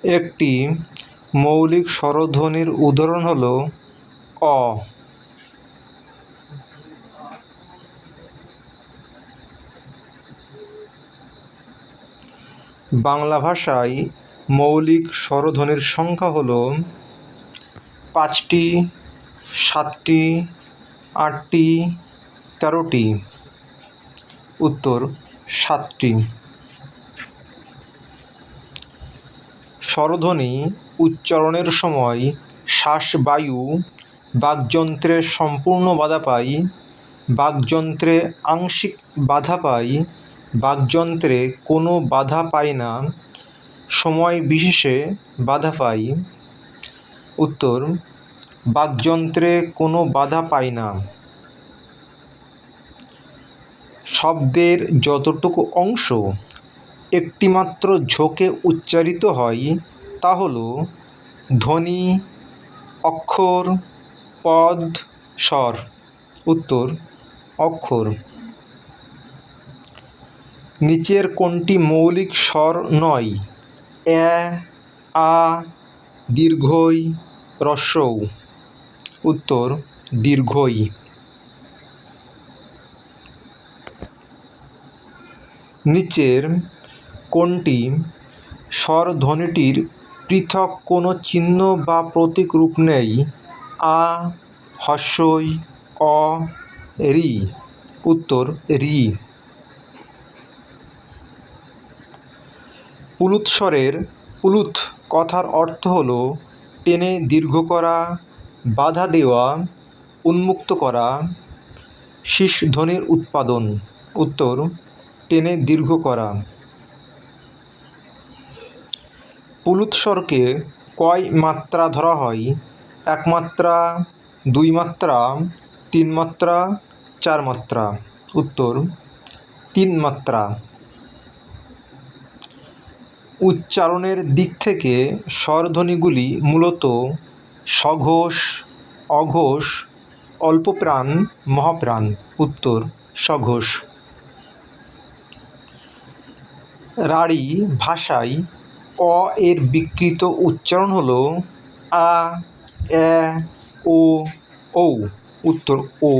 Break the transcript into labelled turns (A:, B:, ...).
A: একটি মৌলিক স্বরধ্বনির উদাহরণ হল অ। বাংলা ভাষায় মৌলিক স্বরধ্বনির সংখ্যা হল 5টি, 7টি, 8টি, 13টি। উত্তর 7টি। স্বরধ্বনি উচ্চারণের সময় শ্বাসবায়ু বাকযন্ত্রে সম্পূর্ণ বাধা পায়, বাকযন্ত্রে আংশিক বাধা পায়, বাকযন্ত্রে কোনো বাধা পায় না, সময় বিশেষে বাধা পায়। উত্তর বাকযন্ত্রে কোনো বাধা পায় না। শব্দের যতটুকু অংশ একটিমাত্র ঝোঁকে উচ্চারিত হয় তা হল ধ্বনি, অক্ষর, পদ, স্বর। উত্তর অক্ষর। নিচের কোনটি মৌলিক স্বর নয়? এ, আ, দীর্ঘই, হ্রস্বউ। উত্তর দীর্ঘই। নিচের কোনটি স্বরধ্বনিটির পৃথক কোনো চিহ্ন বা প্রতীক রূপ নেই? আ, হ্রস্বই, অ, রি। উত্তর রি। পুলুত স্বরের পুলুত কথার অর্থ হল টেনে দীর্ঘ করা, বাধা দেওয়া, উন্মুক্ত করা, শীষ ধ্বনির উৎপাদন। উত্তর টেনে দীর্ঘ করা। পুলুত স্বরকে কয় মাত্রা ধরা হয়? 1 মাত্রা, 2 মাত্রা, 3 মাত্রা, 4 মাত্রা। উত্তর 3 মাত্রা। উচ্চারণের দিক থেকে স্বরধ্বনিগুলি মূলত সঘোষ, অঘোষ, অল্পপ্রাণ, মহাপ্রাণ। উত্তর সঘোষ। রাঢ়ী ভাষায় অ এর বিকৃত উচ্চারণ হল আ, এ, ও, ঔ। উত্তর ও।